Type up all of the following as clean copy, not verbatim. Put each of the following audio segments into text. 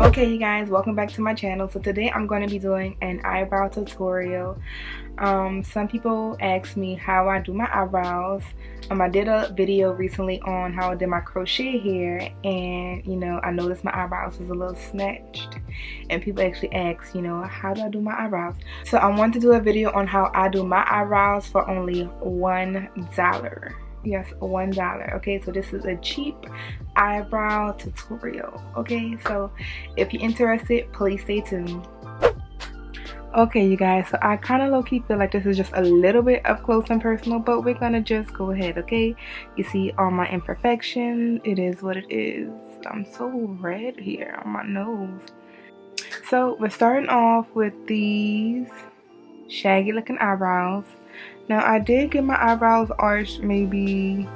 Okay, you guys, welcome back to my channel. So today I'm going to be doing an eyebrow tutorial. Some people ask me how I do my eyebrows. I did a video recently on how I did my crochet hair, and you know, I noticed my eyebrows was a little snatched, and people actually ask, you know, how do I do my eyebrows? So I want to do a video on how I do my eyebrows for only $1. Yes, $1. Okay, so this is a cheap eyebrow tutorial. Okay, so if you're interested, please stay tuned. Okay, you guys, so I kind of low-key feel like this is just a little bit up close and personal, but we're gonna just go ahead. Okay, you see all my imperfections. It is what it is. I'm so red here on my nose. So we're starting off with these shaggy looking eyebrows. Now I did get my eyebrows arched maybe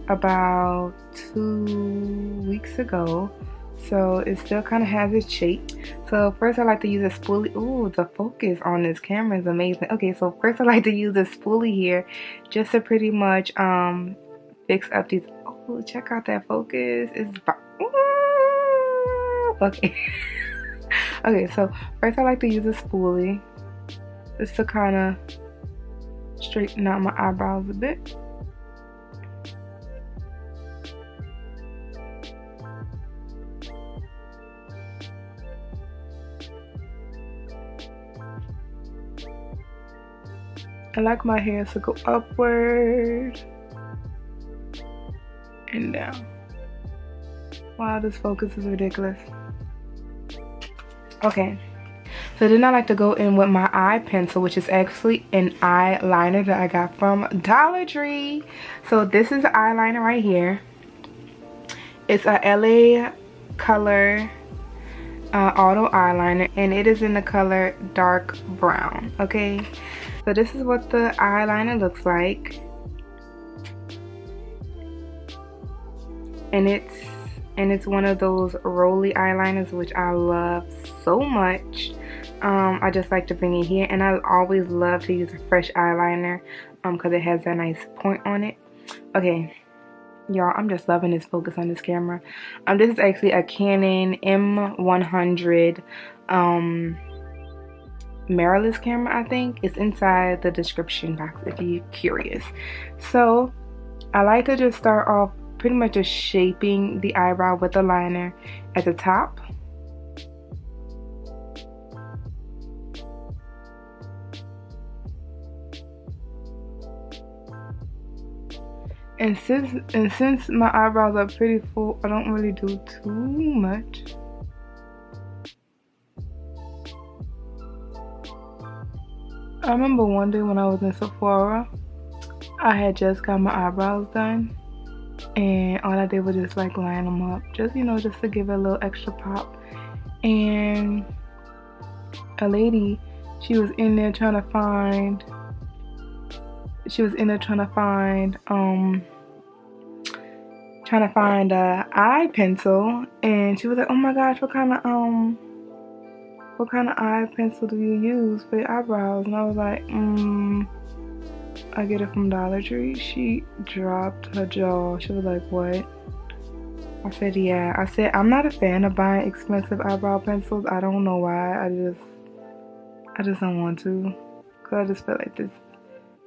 about 2 weeks ago, so it still kind of has its shape. So first I like to use a spoolie. Ooh, the focus on this camera is amazing. Okay, so first I like to use a spoolie here just to pretty much fix up these. Oh, check out that focus. It's okay. Okay, so first I like to use a spoolie just to kind of straighten out my eyebrows a bit. I like my hairs to go upward and down. Wow, this focus is ridiculous. Okay, so then I like to go in with my eye pencil, which is actually an eyeliner that I got from Dollar Tree. So this is the eyeliner right here. It's a LA color auto eyeliner, and it is in the color dark brown. Okay, so this is what the eyeliner looks like, and it's one of those rolly eyeliners, which I love so much. I just like to bring it here, and I always love to use a fresh eyeliner because it has that nice point on it. Okay, y'all, I'm just loving this focus on this camera. This is actually a Canon M100 mirrorless camera. I think it's inside the description box if you're curious. So I like to just start off pretty much just shaping the eyebrow with the liner at the top. And since my eyebrows are pretty full, I don't really do too much. I remember one day when I was in Sephora, I had just got my eyebrows done, and all I did was just like line them up, just, you know, just to give it a little extra pop. And a lady, she was in there trying to find a eye pencil, and she was like, oh my gosh, what kind of eye pencil do you use for your eyebrows? And I was like, I get it from Dollar Tree. She dropped her jaw. She was like, what? I said, yeah. I said, I'm not a fan of buying expensive eyebrow pencils. I don't know why. I just don't want to, because I just feel like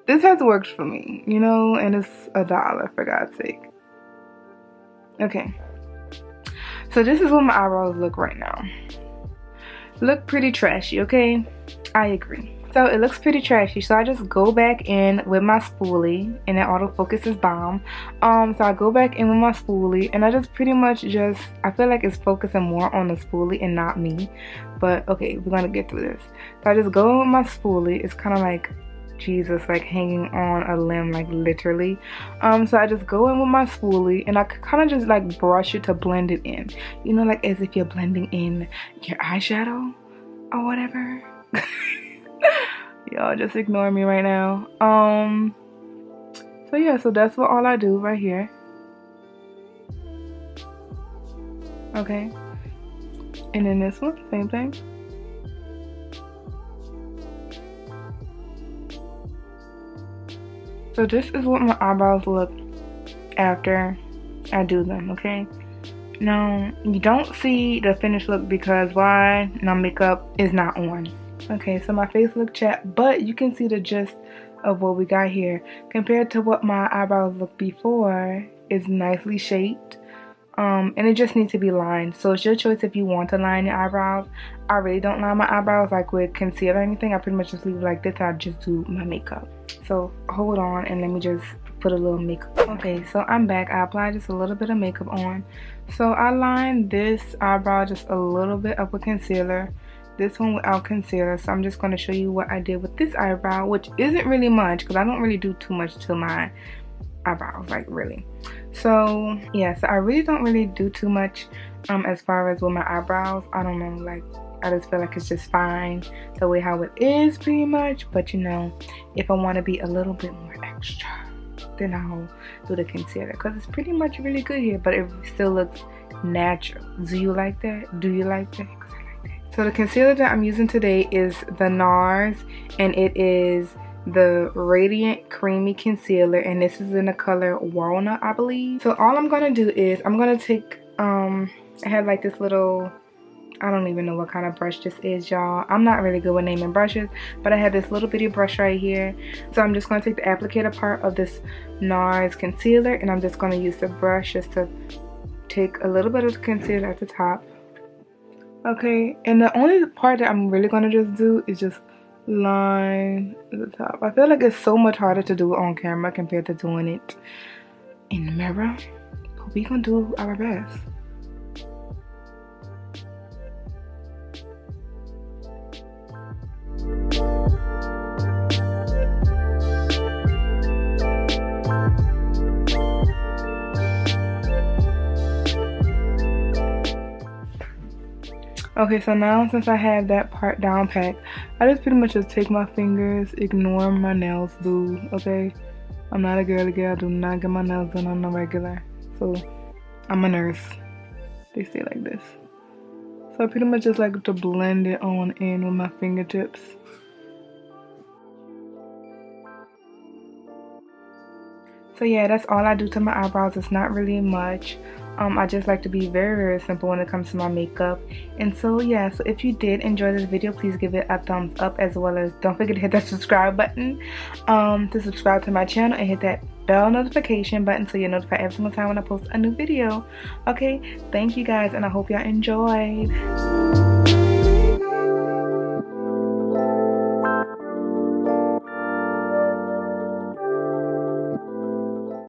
this has worked for me, you know, and it's $1 for God's sake. Okay, so this is what my eyebrows look right now. Look pretty trashy, okay? I agree. So it looks pretty trashy, so I just go back in with my spoolie, and that autofocus is bomb. So I go back in with my spoolie, and I just pretty much just, I feel like it's focusing more on the spoolie and not me, but okay, we're gonna get through this. So I just go with my spoolie. It's kind of like Jesus, like hanging on a limb, like literally. So I just go in with my spoolie, and I kind of just like brush it to blend it in, you know, like as if you're blending in your eyeshadow or whatever. Y'all just ignore me right now. So yeah, so that's what all I do right here. Okay, and then this one, same thing. So this is what my eyebrows look after I do them, okay? Now, you don't see the finished look because why? My makeup is not on. Okay, so my face look chapped, but you can see the gist of what we got here. Compared to what my eyebrows looked before, it's nicely shaped. And it just needs to be lined. So it's your choice if you want to line your eyebrows. I really don't line my eyebrows like with concealer or anything. I pretty much just leave it like this and I just do my makeup. So hold on and let me just put a little makeup. Okay, so I'm back. I applied just a little bit of makeup on. So I lined this eyebrow just a little bit up with concealer. This one without concealer. So I'm just going to show you what I did with this eyebrow, which isn't really much because I don't really do too much to my eyebrows, like really. So yeah, so I really don't really do too much as far as with my eyebrows. I don't know, like I just feel like it's just fine the way how it is pretty much. But you know, if I want to be a little bit more extra, then I'll do the concealer because it's pretty much really good here, but it still looks natural. Do you like that? Do you like that? Because I like that. So the concealer that I'm using today is the NARS, and it is the Radiant Creamy Concealer, and this is in the color Walnut, I believe. So all I'm gonna do is I'm gonna take I have like this little, I don't even know what kind of brush this is, y'all. I'm not really good with naming brushes, but I have this little bitty brush right here. So I'm just gonna take the applicator part of this NARS concealer, and I'm just gonna use the brush just to take a little bit of the concealer at the top. Okay, and the only part that I'm really gonna just do is just line at the top. I feel like it's so much harder to do it on camera compared to doing it in the mirror, but we gonna do our best. Okay, so now since I have that part down packed, I just pretty much just take my fingers, ignore my nails, boo, okay? I'm not a girly girl, I do not get my nails done on the regular. So, I'm a nurse. They say like this. So I pretty much just like to blend it on in with my fingertips. So yeah, that's all I do to my eyebrows. It's not really much. I just like to be very simple when it comes to my makeup. And so yeah, so if you did enjoy this video, please give it a thumbs up, as well as don't forget to hit that subscribe button to subscribe to my channel, and hit that bell notification button so you're notified every single time when I post a new video. Okay, thank you guys, and I hope y'all enjoyed.